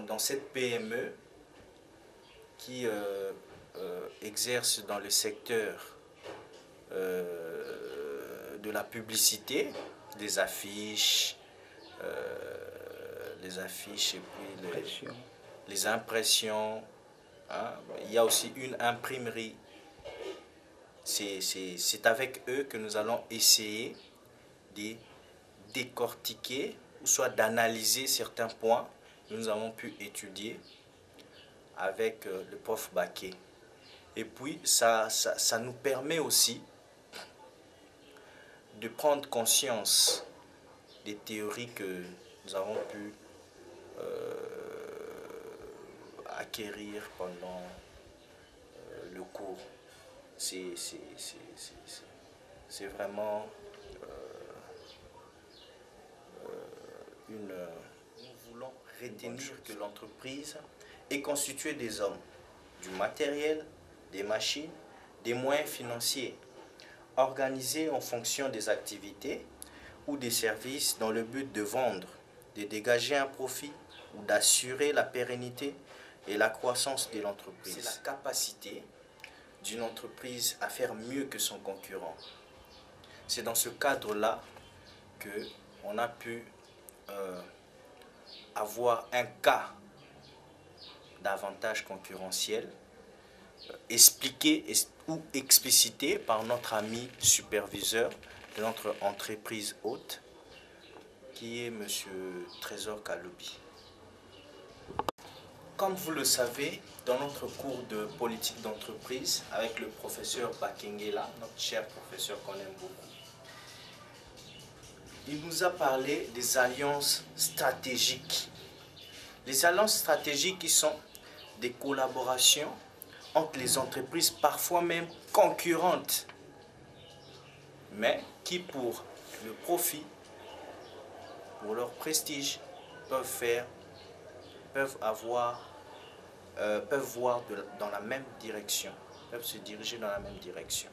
Dans cette PME qui exerce dans le secteur de la publicité, des affiches, et puis les impressions, hein. Il y a aussi une imprimerie. C'est avec eux que nous allons essayer de décortiquer ou soit d'analyser certains points que nous avons pu étudier avec le prof Baké. Et puis ça nous permet aussi de prendre conscience des théories que nous avons pu acquérir pendant le cours. C'est vraiment une... Nous voulons retenir que l'entreprise est constituée des hommes, du matériel, des machines, des moyens financiers, organisés en fonction des activités ou des services dans le but de vendre, de dégager un profit ou d'assurer la pérennité et la croissance de l'entreprise. C'est la capacité d'une entreprise à faire mieux que son concurrent. C'est dans ce cadre-là qu'on a pu avoir un cas d'avantage concurrentiel expliqué ou explicité par notre ami superviseur de notre entreprise hôte, qui est M. Trésor Kaloubi. Comme vous le savez, dans notre cours de politique d'entreprise avec le professeur Bakengela, notre cher professeur qu'on aime beaucoup, il nous a parlé des alliances stratégiques. Les alliances stratégiques qui sont des collaborations entre les entreprises, parfois même concurrentes, mais qui pour le profit, pour leur prestige, peuvent voir dans la même direction, peuvent se diriger dans la même direction.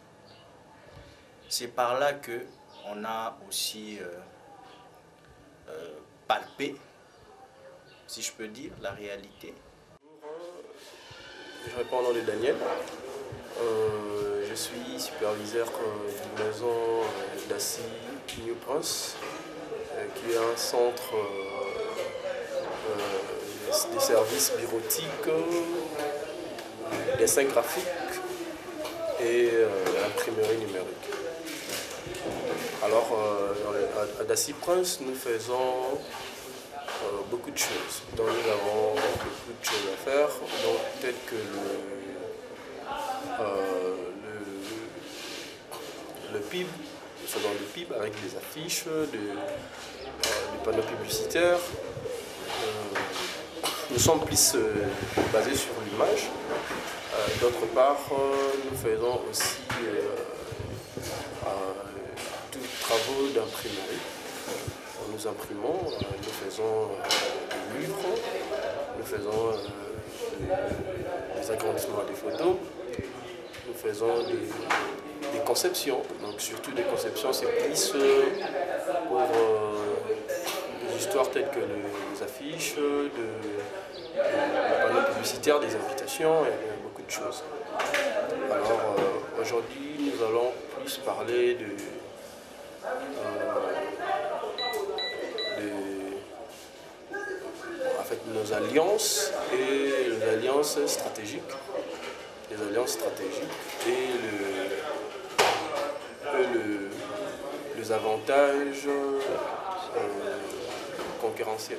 C'est par là que on a aussi palpé, si je peux dire, la réalité. Je réponds au nom de Daniel. Je suis superviseur d'une maison d'Assis New Prince, qui est un centre des services bureautiques, dessin graphique et imprimerie numérique. Alors, à Daci Prince, nous faisons beaucoup de choses. Donc, nous avons beaucoup de choses à faire, donc peut-être que le PIB, nous faisons le PIB avec des affiches, des panneaux publicitaires. Nous sommes plus basés sur l'image. D'autre part, nous faisons aussi tous travaux d'imprimerie. Nous imprimons, nous faisons des livres, nous faisons des agrandissements des photos, nous faisons des conceptions. Donc surtout des conceptions, c'est plus pour des histoires telles que les affiches, les panneaux publicitaires, des invitations et beaucoup de choses. Alors aujourd'hui, nous allons plus parler nos alliances et les alliances stratégiques. Les alliances stratégiques et les avantages concurrentiels.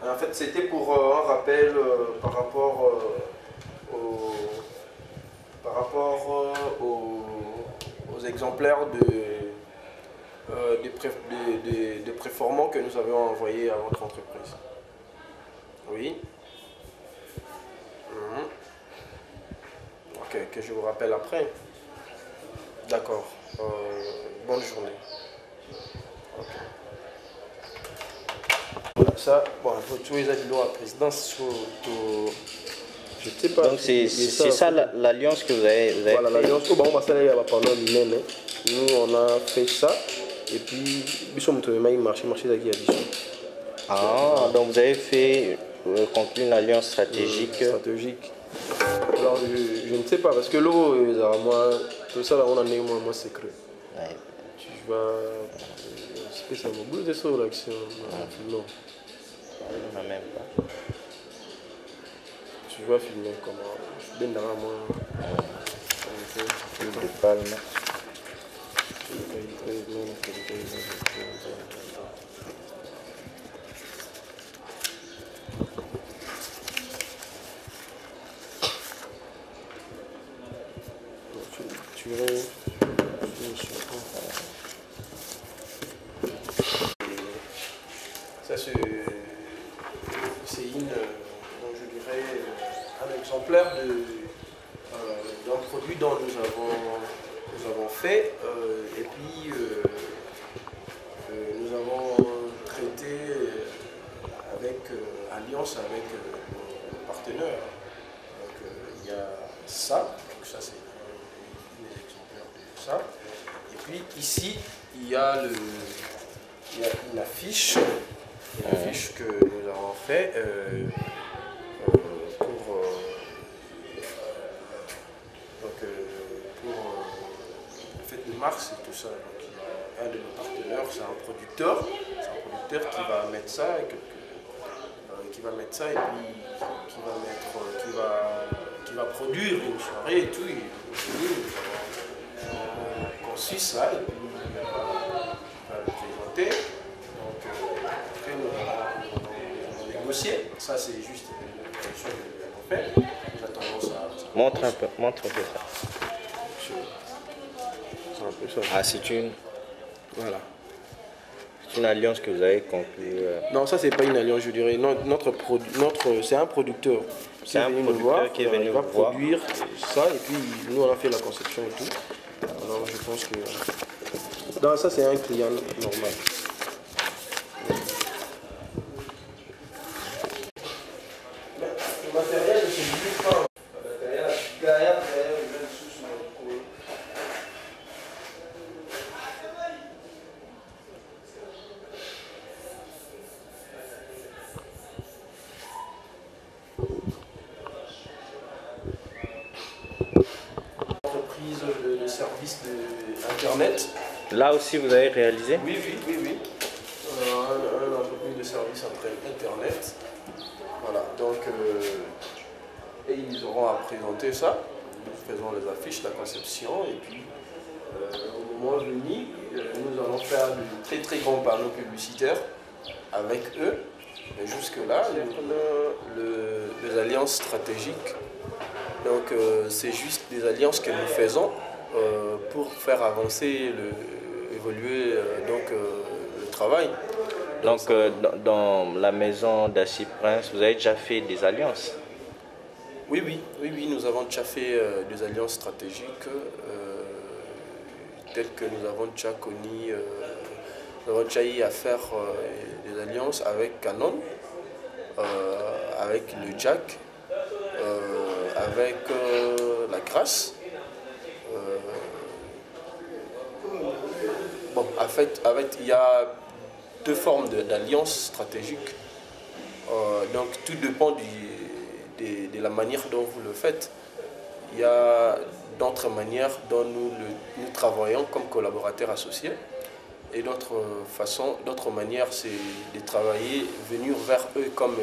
En fait, c'était pour un rappel par rapport aux exemplaires de préformants que nous avions envoyés à votre entreprise. Oui. Ok, que je vous rappelle après. D'accord. Bonne journée. Okay. Ça, bon, tous les adhérents à la présidence, je ne sais pas. Donc c'est ça l'alliance que vous avez voilà, l'alliance. Oh, bah, on va s'aller pendant lui-même. Nous, on a fait ça. Et puis, nous sommes marché d'addition. Ah, donc vous avez fait conclure une alliance stratégique. Stratégique. Alors, je ne sais pas, parce que l'eau, moi, tout ça, là, on en est moins secret. Ouais. Tu vas. C'est ça, mon bout de ça, l'action. Non. Même pas. Tu vas filmer comment. Je suis bien dans moi. De palme. Tu ça c'est je dirais, un exemplaire d'un produit dont nous avons fait et puis nous avons traité avec alliance avec nos partenaires. Donc il y a ça, donc ça c'est un exemplaire de ça. Et puis ici il y a une affiche. Une affiche que nous avons fait pour la fête de mars et tout ça. Donc, il y a un de nos partenaires, c'est un producteur qui va mettre ça et puis qui va produire une soirée et tout. Et nous avons conçu ça et puis on va le présenter. Donc, négocier. Ça, c'est juste une chose qu'on fait. Nous attendons ça. Montre un peu ça. C'est un peu ça. Ah, c'est une. Voilà. C'est une alliance que vous avez conclue. Non, ça, c'est pas une alliance, je dirais. C'est un producteur. C'est un producteur qui est venu voir. nous voir. Produire ça, et puis nous, on a fait la conception et tout. Alors, je pense que. Non, ça, c'est un client normal. Entreprise de service Internet. Là aussi, vous avez réalisé? Oui. Une entreprise de service Internet. Voilà, donc, et ils auront à présenter ça. faisons les affiches, la conception, et puis au moment venu, nous allons faire de très grands panneaux publicitaires avec eux. Et jusque-là, nous avons les alliances stratégiques. Donc c'est juste des alliances que nous faisons pour faire avancer, évoluer le travail. Donc dans la maison d'Assis Prince, vous avez déjà fait des alliances? Oui, nous avons déjà fait des alliances stratégiques telles que nous avons déjà connu, nous avons déjà eu à faire des alliances avec Canon, avec le Jack, avec la Grâce. Bon, en fait, il y a deux formes d'alliances stratégiques. Donc tout dépend de la manière dont vous le faites. Il y a d'autres manières dont nous travaillons comme collaborateurs associés. Et d'autres manières, c'est de travailler, venir vers eux comme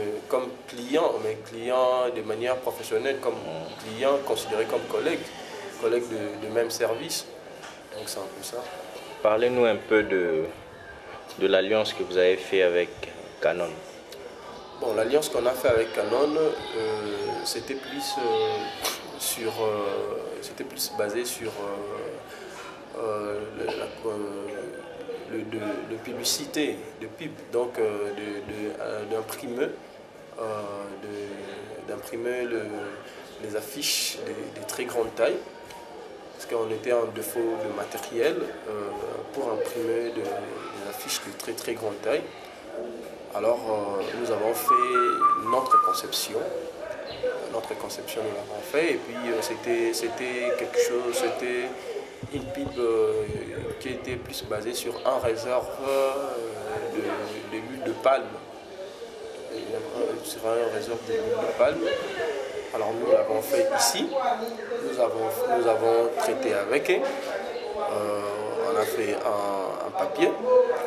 clients, mais clients de manière professionnelle, comme clients considérés comme collègues de même service. Donc c'est un peu ça. Parlez-nous un peu de l'alliance que vous avez fait avec Canon. Bon, l'alliance qu'on a fait avec Canon, c'était plus basé sur de publicité, de pub, donc d'imprimer les affiches de très grande taille, parce qu'on était en défaut de matériel pour imprimer des affiches de très grande taille. Alors nous avons fait notre conception. Notre conception, nous l'avons fait, et puis c'était quelque chose, c'était une pub qui était plus basée sur un réserve de l'huile de palme. Sur un réserve de l'huile de palme. Alors nous l'avons fait ici, nous avons traité avec eux. On a fait un papier,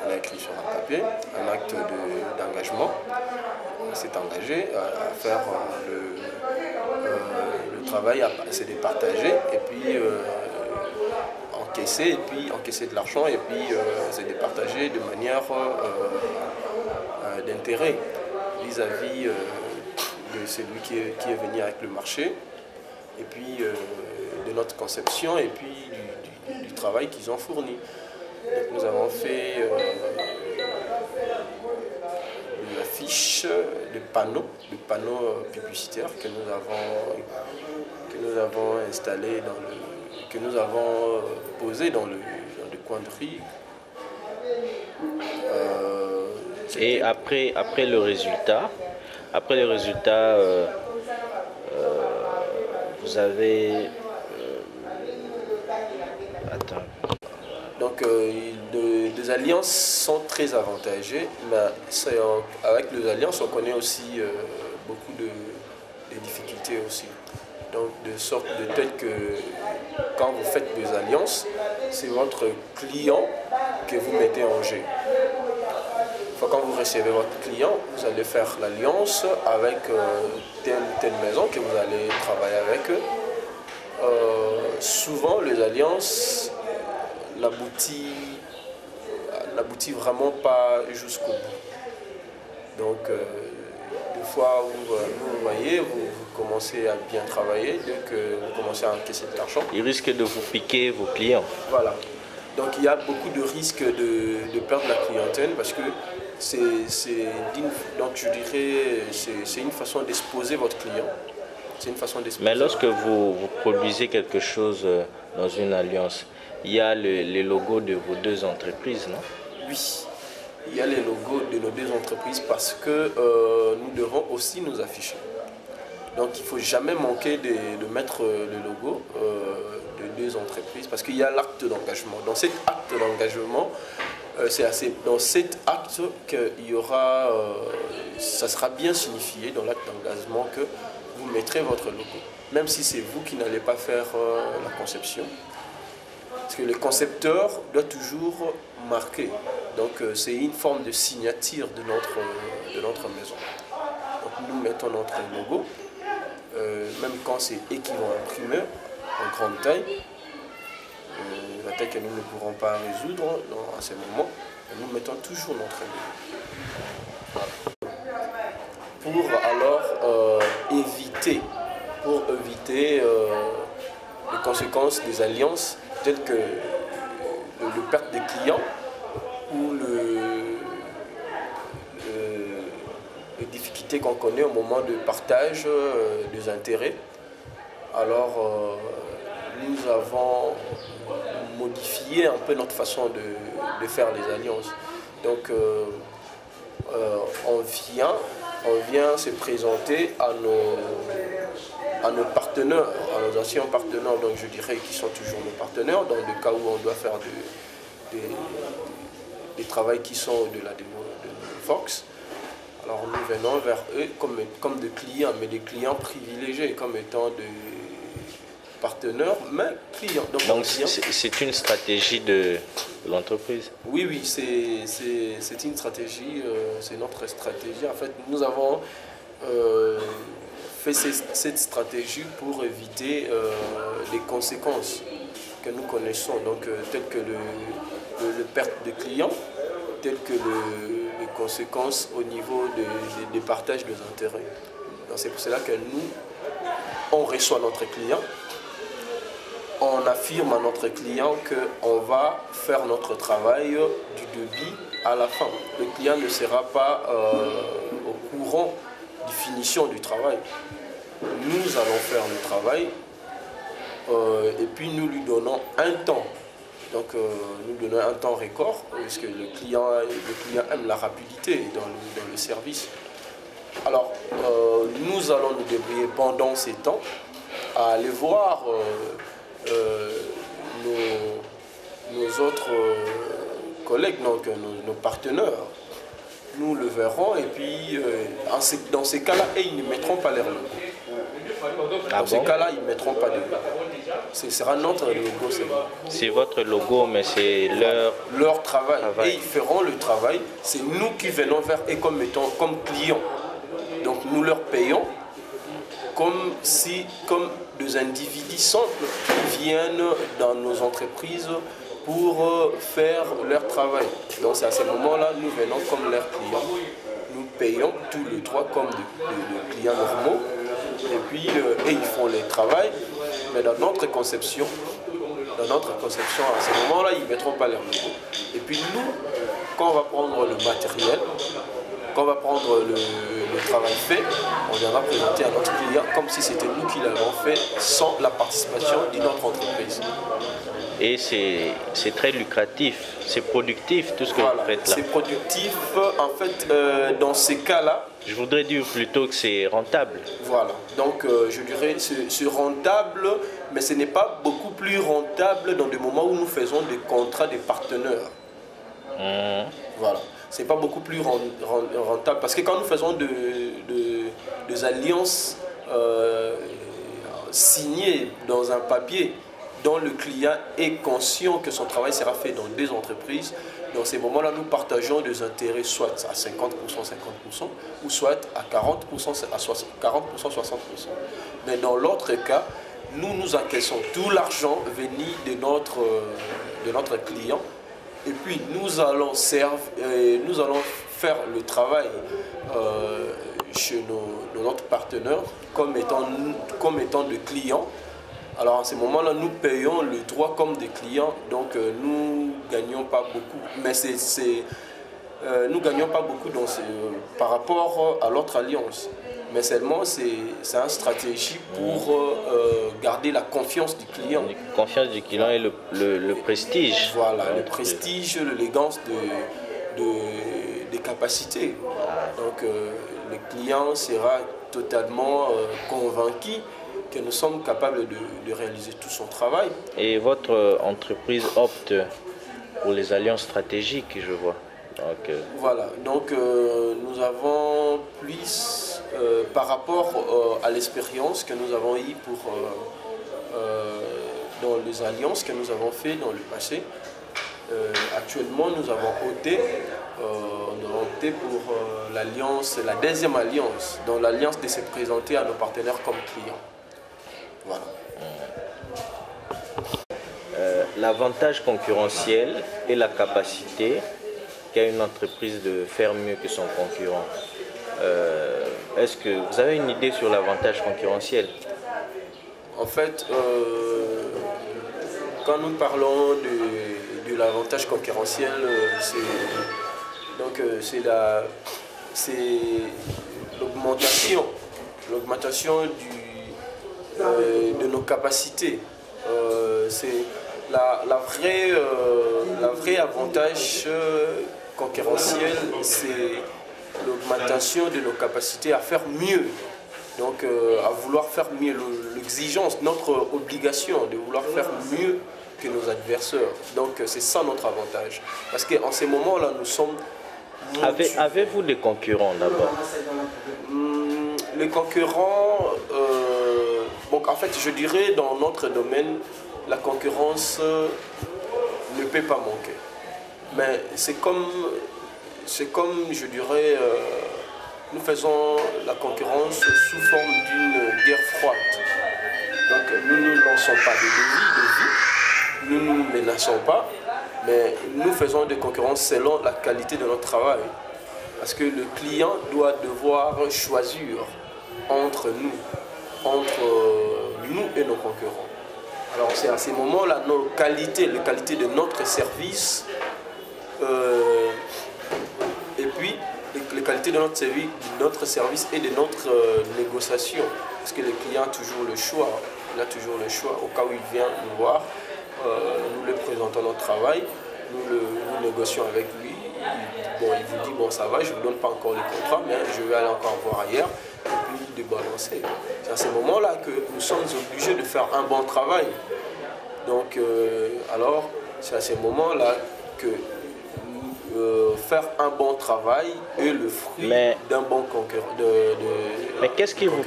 on a écrit sur un papier, un acte d'engagement. On s'est engagé à faire le travail, c'est de partager et puis encaisser de l'argent et puis c'est de partager de manière d'intérêt vis-à-vis de celui qui est venu avec le marché et puis de notre conception et puis du travail qu'ils ont fourni. Donc, nous avons fait de l'affiche, de panneaux publicitaires que nous avons installés que nous avons posés dans le coin de rue. Et après le résultat, vous avez donc des alliances sont très avantagées, mais avec les alliances on connaît aussi beaucoup de difficultés aussi. Donc de sorte de telle que quand vous faites des alliances, c'est votre client que vous mettez en jeu. Quand vous recevez votre client, vous allez faire l'alliance avec telle maison que vous allez travailler avec eux. Souvent les alliances n'aboutit vraiment pas jusqu'au bout. Donc des fois vous voyez, vous commencez à bien travailler, dès que vous commencez à encaisser de l'argent. Il risque de vous piquer vos clients. Voilà. Donc il y a beaucoup de risques de perdre la clientèle parce que donc je dirais c'est une façon d'exposer votre client. C'est une façon d'exposer. Mais lorsque vous produisez quelque chose dans une alliance, il y a les logos de vos deux entreprises, non? Oui, il y a les logos de nos deux entreprises parce que nous devons aussi nous afficher. Donc il ne faut jamais manquer de mettre le logo de deux entreprises parce qu'il y a l'acte d'engagement. Dans cet acte d'engagement, dans cet acte qu'il y aura, ça sera bien signifié dans l'acte d'engagement que vous mettrez votre logo. Même si c'est vous qui n'allez pas faire la conception. Parce que le concepteur doit toujours marquer. Donc c'est une forme de signature de notre maison. Donc nous mettons notre logo. Même quand c'est eux qui vont imprimer, en grande taille, la taille que nous ne pourrons pas résoudre à ce moment. Nous mettons toujours notre aide. Pour alors éviter les conséquences des alliances telles que le perte des clients ou les difficultés qu'on connaît au moment de partage des intérêts. Alors nous avons modifié un peu notre façon de faire les alliances. Donc on vient se présenter à nos partenaires, à nos anciens partenaires, donc je dirais qu'ils sont toujours nos partenaires, dans le cas où on doit faire des travaux qui sont au-delà de Fox. Alors nous venons vers eux comme des clients, mais des clients privilégiés, comme étant des partenaires, mais clients. Donc c'est une stratégie de l'entreprise? Oui, c'est une stratégie, c'est notre stratégie. En fait, nous avons fait cette stratégie pour éviter les conséquences que nous connaissons, donc telles que le perte de clients, telles que les conséquences au niveau des partages des intérêts. C'est pour cela que nous, on reçoit notre client, on affirme à notre client qu'on va faire notre travail du début à la fin. Le client ne sera pas au courant de finition du travail. Nous allons faire le travail et puis nous lui donnons un temps. Donc nous donnons un temps record parce que le client aime la rapidité dans le service. Alors nous allons nous débrouiller pendant ces temps à aller voir nos autres collègues, donc nos partenaires. Nous le verrons et puis dans ces cas-là, ils ne mettront pas leur logo. Dans ces cas-là, ils ne mettront pas de logo. Ce sera notre logo. C'est votre logo, mais c'est leur travail. Et ils feront le travail. C'est nous qui venons vers eux comme clients. Donc nous leur payons comme des individus simples qui viennent dans nos entreprises pour faire leur travail. Donc c'est à ce moment-là, nous venons comme leurs clients. Nous payons tous les trois comme des clients normaux. Et puis, ils font le travail. Mais dans notre conception, à ce moment-là, ils ne mettront pas leur logo. Et puis nous, quand on va prendre le matériel, quand on va prendre le travail fait, on viendra présenter à notre client comme si c'était nous qui l'avons fait sans la participation de notre entreprise. Et c'est très lucratif, c'est productif tout ce que vous faites là. C'est productif, en fait, dans ces cas-là. Je voudrais dire plutôt que c'est rentable. Voilà, donc je dirais c'est rentable, mais ce n'est pas beaucoup plus rentable dans des moments où nous faisons des contrats des partenaires. Voilà, c'est pas beaucoup plus rentable parce que quand nous faisons des alliances signées dans un papier, dont le client est conscient que son travail sera fait dans des entreprises. Dans ces moments-là, nous partageons des intérêts soit à 50%, 50%, ou soit à 40%, à 60%. Mais dans l'autre cas, nous encaissons tout l'argent venu de notre client et puis nous allons faire le travail chez notre partenaire comme étant des clients. Alors à ce moment-là, nous payons le droit comme des clients, donc nous ne gagnons pas beaucoup. Mais nous ne gagnons pas beaucoup par rapport à l'autre alliance. Mais seulement, c'est une stratégie pour garder la confiance du client. La confiance du client et le prestige. Voilà, le prestige, l'élégance des capacités. Donc le client sera totalement convaincu que nous sommes capables de réaliser tout son travail. Et votre entreprise opte pour les alliances stratégiques, je vois. Donc, voilà, donc nous avons plus, par rapport à l'expérience que nous avons eue dans les alliances que nous avons fait dans le passé, actuellement nous avons opté pour l'alliance, la deuxième alliance, dans l'alliance de se présenter à nos partenaires comme clients. Voilà. L'avantage concurrentiel et la capacité qu'a une entreprise de faire mieux que son concurrent. Est-ce que vous avez une idée sur l'avantage concurrentiel? En fait, quand nous parlons de l'avantage concurrentiel, c'est l'augmentation de nos capacités. C'est la vraie avantage concurrentiel, c'est l'augmentation de nos capacités à faire mieux. Donc à vouloir faire mieux, l'exigence, notre obligation de vouloir faire mieux que nos adversaires. Donc c'est ça notre avantage. Parce qu'en ces moments-là, nous sommes... Avez-vous des concurrents d'abord? Les concurrents, en fait je dirais dans notre domaine, la concurrence ne peut pas manquer. Mais c'est comme je dirais, nous faisons la concurrence sous forme d'une guerre froide. Donc nous ne lançons pas de vie, nous ne nous menaçons pas, mais nous faisons des concurrences selon la qualité de notre travail. Parce que le client doit devoir choisir entre nous et nos concurrents. Alors c'est à ces moments-là, les qualités de notre service, et puis les qualités de notre service et de notre négociation. Parce que le client a toujours le choix. Il a toujours le choix. Au cas où il vient nous voir, nous lui présentons notre travail, nous négocions avec lui. Il vous dit, bon ça va, je ne vous donne pas encore le contrat, mais je vais aller encore voir ailleurs. Et puis de balancer. C'est à ce moment-là que nous sommes obligés de faire un bon travail. Donc, alors, c'est à ce moment-là que faire un bon travail est le fruit d'un bon concurrent. Mais qu'est-ce qui vous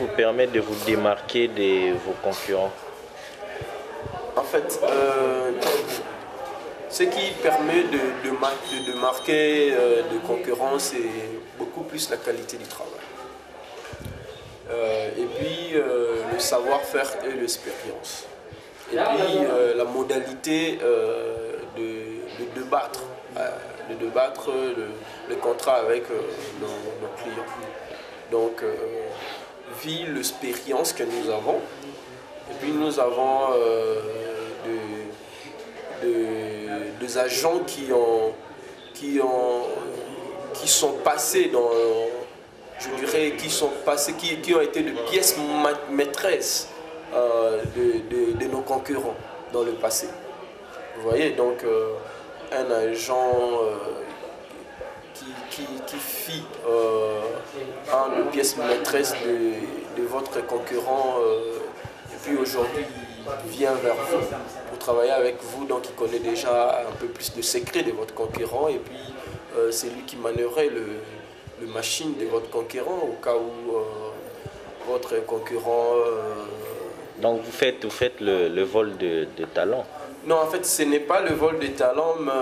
permet de vous démarquer de vos concurrents? En fait, ce qui permet de marquer de concurrence, c'est beaucoup plus la qualité du travail. Et puis le savoir-faire et l'expérience. Et puis la modalité de débattre le contrat avec nos clients. Donc, vu l'expérience que nous avons, et puis nous avons des agents qui sont passés dans, je dirais, qui ont été de pièces maîtresses de nos concurrents dans le passé. Vous voyez, donc un agent qui fit une pièce maîtresse de votre concurrent, et puis aujourd'hui il vient vers vous pour travailler avec vous, donc il connaît déjà un peu plus de secrets de votre concurrent, et puis c'est lui qui manœuvrait le machine de votre concurrent au cas où votre concurrent... Donc vous faites le vol de talent? Non, en fait, ce n'est pas le vol de talent, mais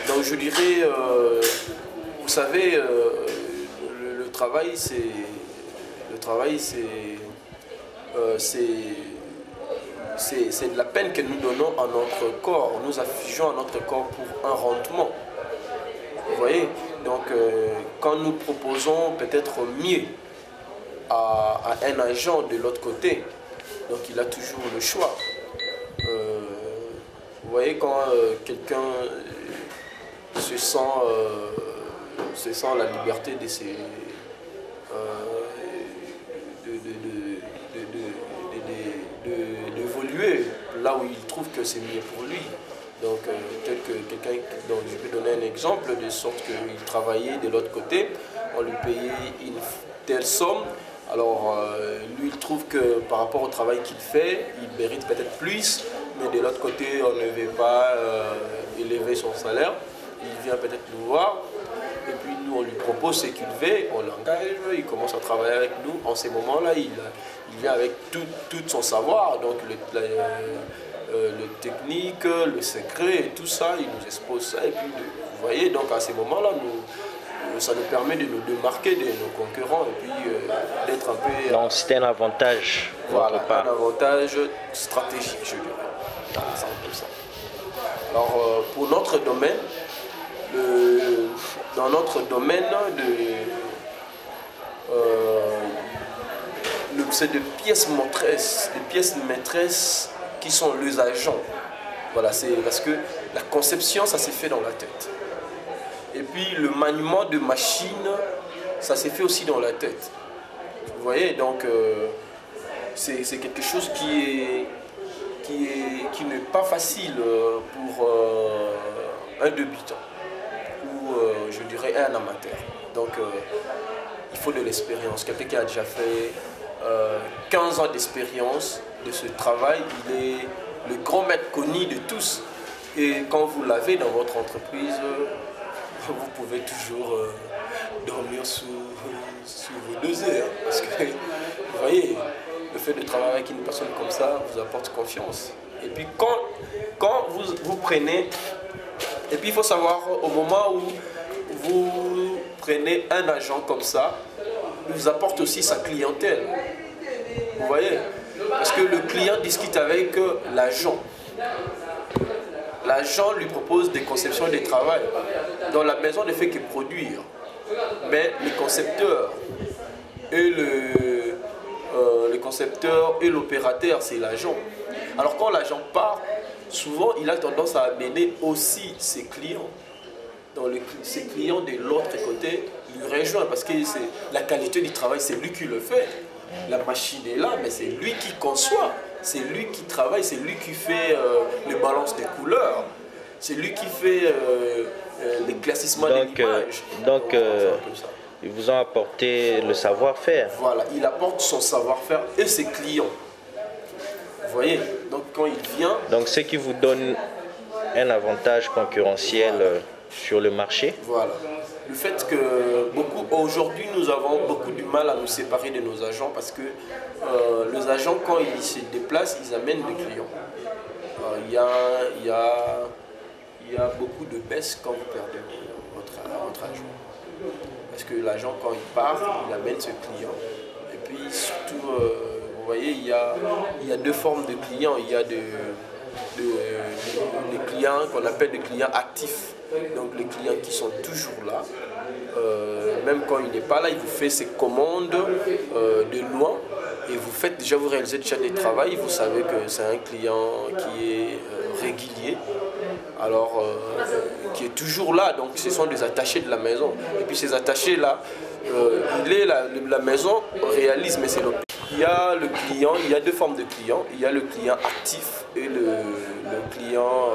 donc je dirais, vous savez, le travail, c'est de la peine que nous donnons à notre corps. Nous affligeons à notre corps pour un rendement. Vous voyez? Donc, quand nous proposons peut-être mieux à un agent de l'autre côté, donc il a toujours le choix. Vous voyez, quand quelqu'un se sent la liberté d'évoluer là où il trouve que c'est mieux pour lui. Donc, tel que quelqu'un, donc je vais donner un exemple, de sorte qu'il travaillait de l'autre côté, on lui payait une telle somme. Alors, lui, il trouve que par rapport au travail qu'il fait, il mérite peut-être plus, mais de l'autre côté, on ne veut pas élever son salaire. Il vient peut-être nous voir, et puis nous, on lui propose ce qu'il veut, on l'engage, il commence à travailler avec nous. En ces moments-là, il vient avec tout son savoir, donc le technique, le secret, et tout ça, il nous expose ça. Et puis, vous voyez, donc à ces moments-là, ça nous permet de nous démarquer de nos concurrents et puis d'être un peu... Donc c'est un avantage, voilà, votre part. un avantage stratégique, je dirais. C'est un peu ça. Alors, pour notre domaine, dans notre domaine, c'est des pièces maîtresses qui sont les agents. Voilà, c'est parce que la conception, ça s'est fait dans la tête. Et puis le maniement de machines, ça s'est fait aussi dans la tête. Vous voyez, donc c'est quelque chose qui n'est pas facile pour un débutant ou je dirais un amateur. Donc il faut de l'expérience. Quelqu'un qui a déjà fait 15 ans d'expérience de ce travail, il est le grand maître connu de tous. Et quand vous l'avez dans votre entreprise, vous pouvez toujours dormir sous vos deux ailes. Parce que vous voyez, le fait de travailler avec une personne comme ça vous apporte confiance. Et puis quand vous prenez, et puis il faut savoir au moment où vous prenez un agent comme ça, il vous apporte aussi sa clientèle. Vous voyez, parce que le client discute avec l'agent. L'agent lui propose des conceptions de travail. Dans la maison ne fait que produire. Mais le concepteur et l'opérateur, c'est l'agent. Alors quand l'agent part, souvent il a tendance à amener aussi ses clients. Donc ses clients de l'autre côté lui rejoignent parce que la qualité du travail, c'est lui qui le fait. La machine est là, mais c'est lui qui conçoit. C'est lui qui travaille, c'est lui qui fait les balances des couleurs. C'est lui qui fait l'éclaircissement des images. Donc, ils vous ont apporté le savoir-faire. Voilà, il apporte son savoir-faire et ses clients. Vous voyez, donc quand il vient... Donc, ce qui vous donne un avantage concurrentiel sur le marché. Voilà. Le fait que aujourd'hui nous avons beaucoup du mal à nous séparer de nos agents parce que les agents quand ils se déplacent, ils amènent des clients. Il y a beaucoup de baisse quand vous perdez votre agent. Parce que l'agent quand il part, il amène ce client. Et puis surtout, vous voyez, il y a deux formes de clients. Il y a des clients qu'on appelle des clients actifs. Donc les clients qui sont toujours là, même quand il n'est pas là, il vous fait ses commandes de loin et vous réalisez déjà des travaux, vous savez que c'est un client qui est régulier, alors qui est toujours là, donc ce sont des attachés de la maison. Et puis ces attachés là, la maison réalise, mais c'est le... Il y a le client, il y a deux formes de clients, il y a le client actif et le client...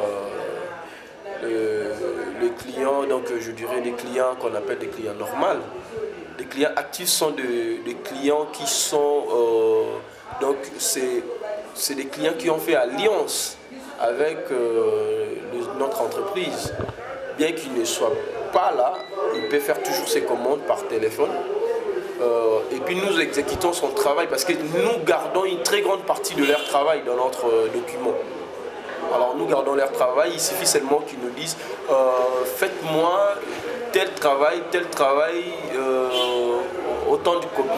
les clients, donc je dirais des clients qu'on appelle des clients normaux. Les clients actifs sont des clients qui sont, donc c'est des clients qui ont fait alliance avec notre entreprise. Bien qu'ils ne soient pas là, il peut faire toujours ses commandes par téléphone. Et puis nous exécutons son travail parce que nous gardons une très grande partie de leur travail dans notre document. Alors nous gardons leur travail, il suffit seulement qu'ils nous disent faites-moi tel travail, autant du copie.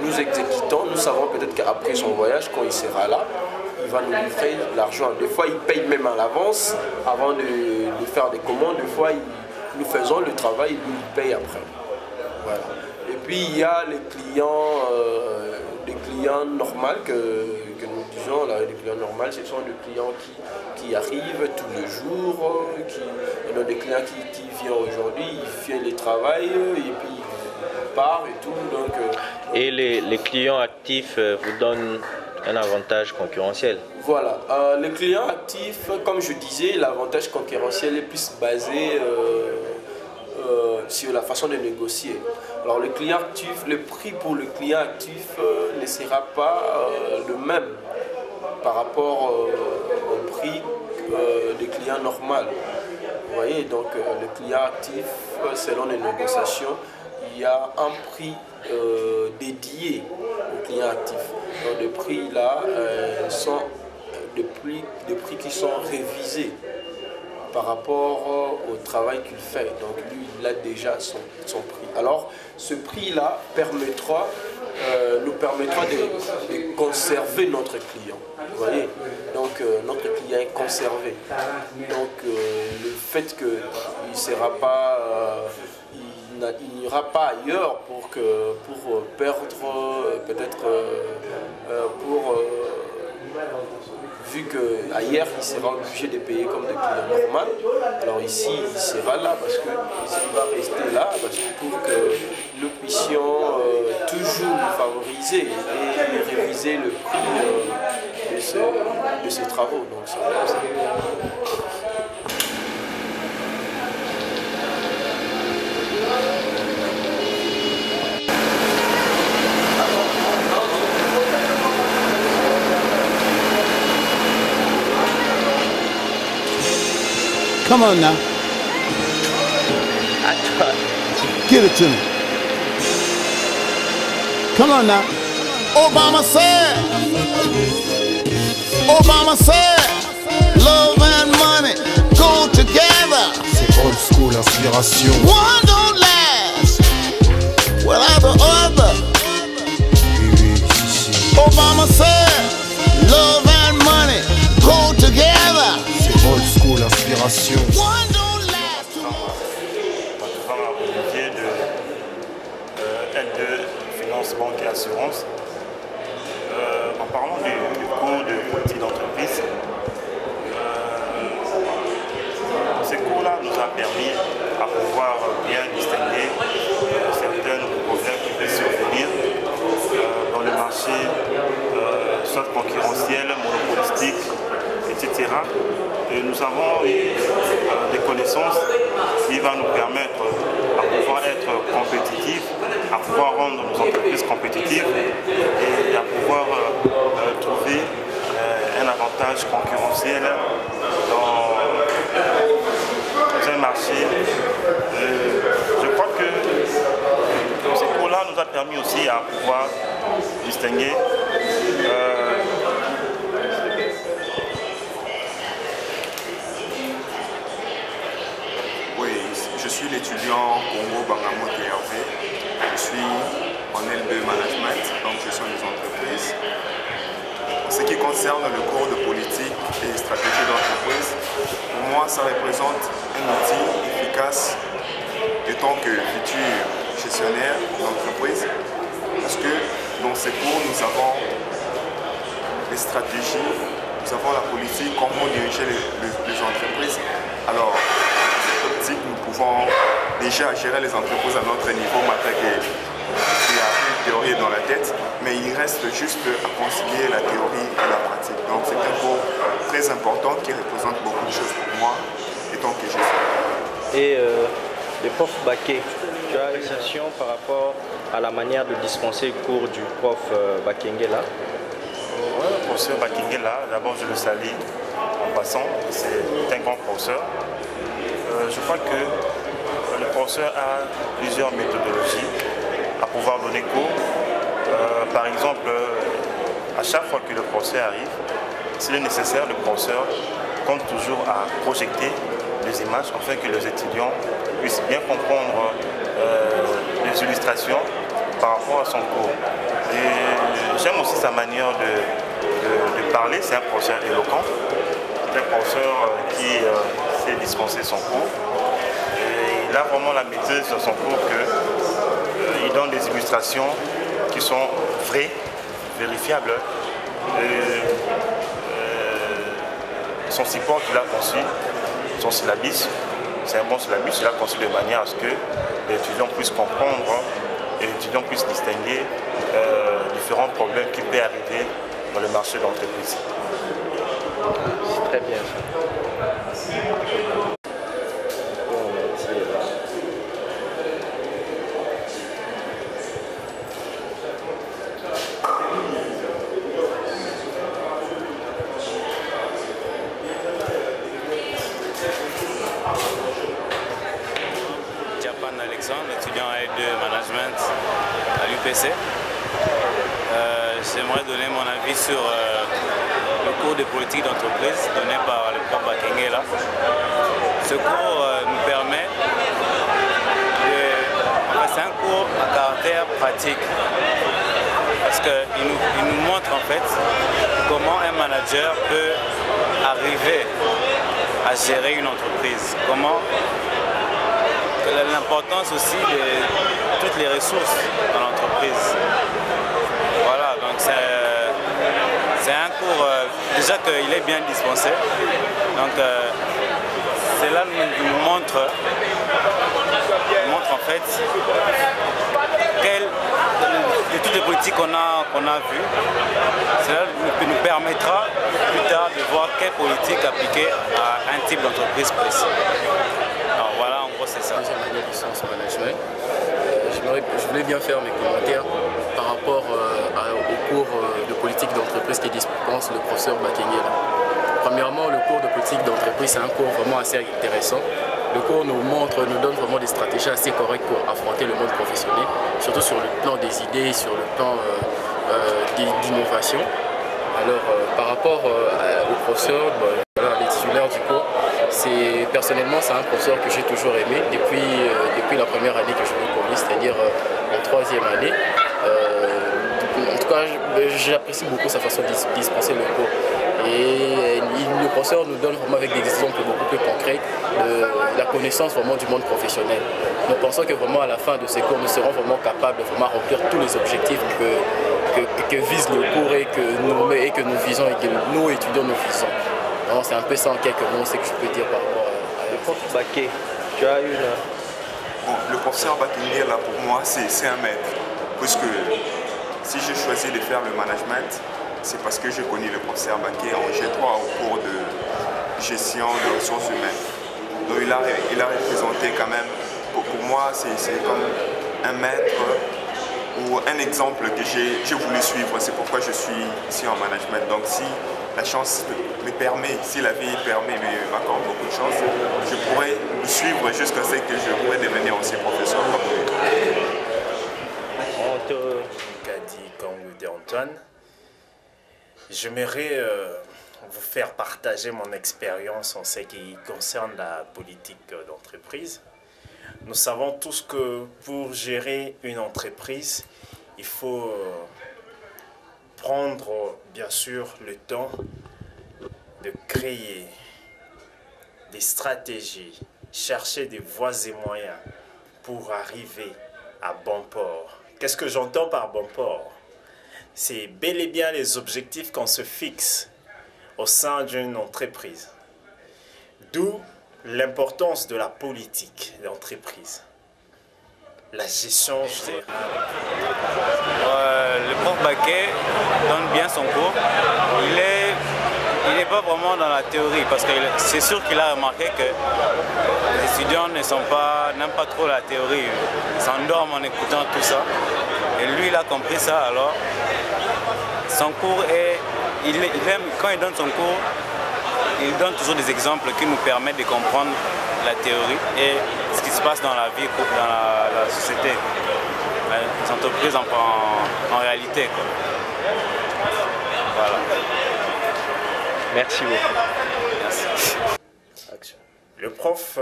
Nous exécutons, nous savons peut-être qu'après son voyage, quand il sera là, il va nous livrer l'argent. Des fois, il paye même à l'avance avant de faire des commandes. Des fois, nous faisons le travail et lui, il paye après. Voilà. Et puis, il y a les clients normaux que nous disons. Là, les clients normaux, ce sont des clients qui arrivent tous les jours. Il y a des clients qui viennent aujourd'hui, ils font le travail et puis ils partent et tout. Donc, et les clients actifs vous donnent un avantage concurrentiel. Voilà. Les clients actifs, comme je disais, l'avantage concurrentiel est plus basé sur la façon de négocier. Alors le client actif, le prix pour le client actif ne sera pas le même par rapport au prix des clients normaux. Vous voyez, donc le client actif, selon les négociations, il y a un prix dédié aux clients actifs. Donc les prix là sont des prix qui sont révisés par rapport au travail qu'il fait. Donc lui, il a déjà son prix. Alors, ce prix-là nous permettra de conserver notre client. Vous voyez? Donc, notre client est conservé. Donc, le fait qu'il ne sera pas... il n'ira pas ailleurs pour perdre, peut-être, vu qu'ailleurs il sera obligé de payer comme des clients normaux. Alors ici, il sera là parce qu'il va rester là pour que nous puissions toujours favoriser et réviser le prix de ces travaux. Donc, ça. Come on now. Give it to me. Come on now. Obama said, love and money go together. C'est old school inspiration. One don't last without the other. Oui, si. Obama said, love and money go together. C'est old school inspiration. One don't last. Aide de finance, banque et assurance. En parlant du cours de politique d'entreprise, ces cours-là nous a permis à pouvoir bien distinguer certains problèmes qui peuvent survenir dans le marché, soit concurrentiel, monopolistique, etc. Et nous avons des connaissances qui vont nous permettre à pouvoir être compétitifs, à pouvoir rendre nos entreprises compétitives et à pouvoir trouver un avantage concurrentiel dans un marché. Je crois que ces cours-là nous a permis aussi à pouvoir distinguer je suis l'étudiant Congo Bangamo Hervé. Je suis en LB Management, donc gestion des entreprises. En ce qui concerne le cours de politique et stratégie d'entreprise, pour moi, ça représente un outil efficace en tant que futur gestionnaire d'entreprise. Parce que dans ces cours, nous avons les stratégies, nous avons la politique, comment diriger les entreprises. Alors, nous pouvons déjà gérer les entreprises à notre niveau, malgré qu'il y a une théorie dans la tête, mais il reste juste à concilier la théorie et la pratique. Donc c'est un cours très important qui représente beaucoup de choses pour moi, étant que je suis. Et le prof Baké, tu as une question par rapport à la manière de dispenser le cours du prof Bakengela? Oui, le professeur Bakengela, d'abord je le salue en passant, c'est un grand professeur. Je crois que le professeur a plusieurs méthodologies à pouvoir donner cours. Par exemple, à chaque fois que le professeur arrive, s'il est nécessaire, le professeur compte toujours à projeter des images afin que les étudiants puissent bien comprendre les illustrations par rapport à son cours. Et j'aime aussi sa manière de parler, c'est un professeur éloquent, c'est un professeur qui sait dispenser son cours. Et il a vraiment la maîtrise de son cours qu'il donne des illustrations qui sont vraies, vérifiables. Son support qu'il a conçu, son syllabus, c'est un bon syllabus, il a conçu de manière à ce que les étudiants puissent comprendre et les étudiants puissent distinguer différents problèmes qui peuvent arriver dans le marché d'entreprise. C'est très bien ça. Étudiant à L2 Management à l'UPC. J'aimerais donner mon avis sur le cours de politique d'entreprise donné par le prof Bakengela. ce cours nous permet c'est un cours à caractère pratique parce qu'il nous montre en fait comment un manager peut arriver à gérer une entreprise, comment l'importance aussi de toutes les ressources dans l'entreprise. Voilà, donc c'est un cours déjà qu'il est bien dispensé, donc cela nous montre en fait de toutes les politiques qu'on a vues, cela nous permettra plus tard de voir quelle politique appliquer à un type d'entreprise précis. Alors voilà, en gros c'est ça. Deuxième année de sciences management. Je voulais bien faire mes commentaires par rapport au cours de politique d'entreprise qui dispense le professeur Bakengela. Premièrement, le cours de politique d'entreprise, c'est un cours vraiment assez intéressant. Le cours nous donne vraiment des stratégies assez correctes pour affronter le monde professionnel, surtout sur le plan des idées, sur le plan d'innovation. Alors, par rapport au professeur, voilà, les titulaires du cours, personnellement, c'est un professeur que j'ai toujours aimé depuis la première année que je l'ai connu, c'est-à-dire en troisième année. En tout cas, j'apprécie beaucoup sa façon de dispenser le cours. Et le professeur nous donne vraiment avec des exemples beaucoup plus concrets de la connaissance vraiment du monde professionnel. Nous pensons que vraiment à la fin de ces cours, nous serons vraiment capables de vraiment remplir tous les objectifs que vise le cours et que nous visons et que nous étudiants nous visons. C'est un peu ça en quelques mots, ce que je peux dire par rapport à le prof Baké. Tu as eu là. Bon, le professeur Bakengela, là, pour moi, c'est un maître. Puisque si j'ai choisi de faire le management, c'est parce que j'ai connu le professeur Baké en G3 au cours de gestion de ressources humaines. Donc il a représenté quand même, pour moi, c'est comme un maître ou un exemple que j'ai voulu suivre. C'est pourquoi je suis ici en management. Donc si la chance me permet, si la vie permet, mais m'accorde beaucoup de chance, je pourrais le suivre jusqu'à ce que je pourrais devenir aussi professeur comme lui. Kadi Kangoude Antoine. J'aimerais vous faire partager mon expérience en ce qui concerne la politique d'entreprise. Nous savons tous que pour gérer une entreprise, il faut prendre bien sûr le temps de créer des stratégies, chercher des voies et moyens pour arriver à bon port. Qu'est-ce que j'entends par bon port? C'est bel et bien les objectifs qu'on se fixe au sein d'une entreprise. D'où l'importance de la politique d'entreprise. La gestion générale. Le prof Baké donne bien son cours. Il n'est pas vraiment dans la théorie parce que c'est sûr qu'il a remarqué que les étudiants n'aiment pas trop la théorie. Ils s'endorment en écoutant tout ça. Et lui, il a compris ça, alors son cours quand il donne son cours, il donne toujours des exemples qui nous permettent de comprendre la théorie et ce qui se passe dans la vie, dans la société, les entreprises en réalité. Quoi. Voilà. Merci beaucoup. Merci. Le prof,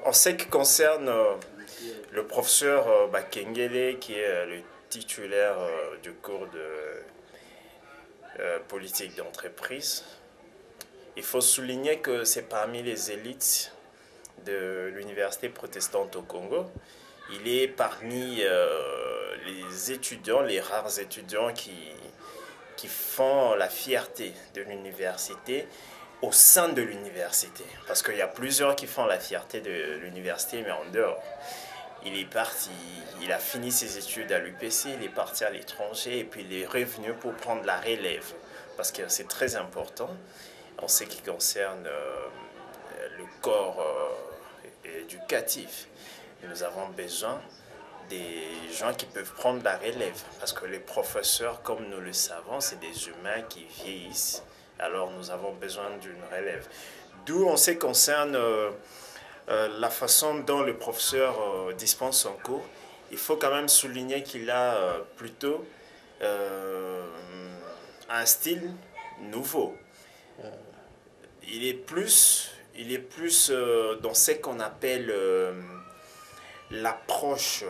en ce qui concerne le professeur Bakengela, qui est le titulaire du cours de politique d'entreprise, il faut souligner que c'est parmi les élites de l'université protestante au Congo. Il est parmi les étudiants, les rares étudiants qui font la fierté de l'université au sein de l'université. Parce qu'il y a plusieurs qui font la fierté de l'université, mais en dehors. Il est parti, il a fini ses études à l'UPC, il est parti à l'étranger et puis il est revenu pour prendre la relève. Parce que c'est très important en ce qui concerne le corps éducatif. Et nous avons besoin des gens qui peuvent prendre la relève. Parce que les professeurs, comme nous le savons, c'est des humains qui vieillissent. Alors nous avons besoin d'une relève. D'où en ce qui concerne la façon dont le professeur dispense son cours, il faut quand même souligner qu'il a plutôt un style nouveau. Il il est plus dans ce qu'on appelle l'approche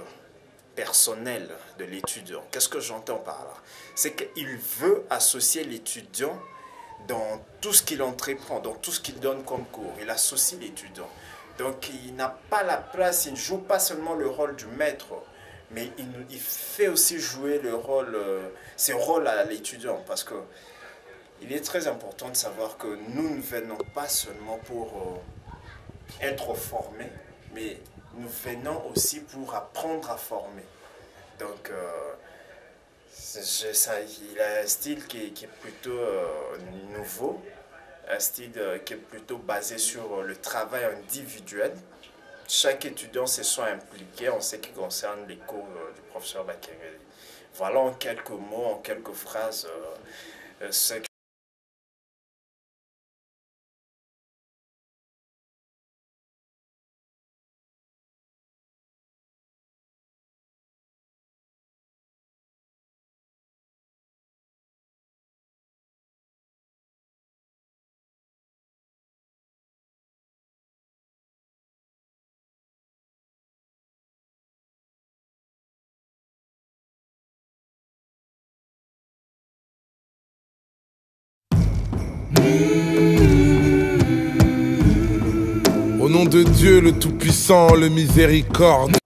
personnelle de l'étudiant. Qu'est-ce que j'entends par là? C'est qu'il veut associer l'étudiant dans tout ce qu'il entreprend, dans tout ce qu'il donne comme cours. Il associe l'étudiant. Donc il n'a pas la place, il ne joue pas seulement le rôle du maître, mais il fait aussi jouer le rôle, ses rôles à l'étudiant. Parce que il est très important de savoir que nous ne venons pas seulement pour être formés, mais nous venons aussi pour apprendre à former. Donc, il a un style qui est plutôt nouveau, un style qui est plutôt basé sur le travail individuel. Chaque étudiant se sent impliqué en ce qui concerne les cours du professeur Bakengeli. Voilà en quelques mots, en quelques phrases, ce que Au nom de Dieu le Tout-Puissant, le Miséricorde.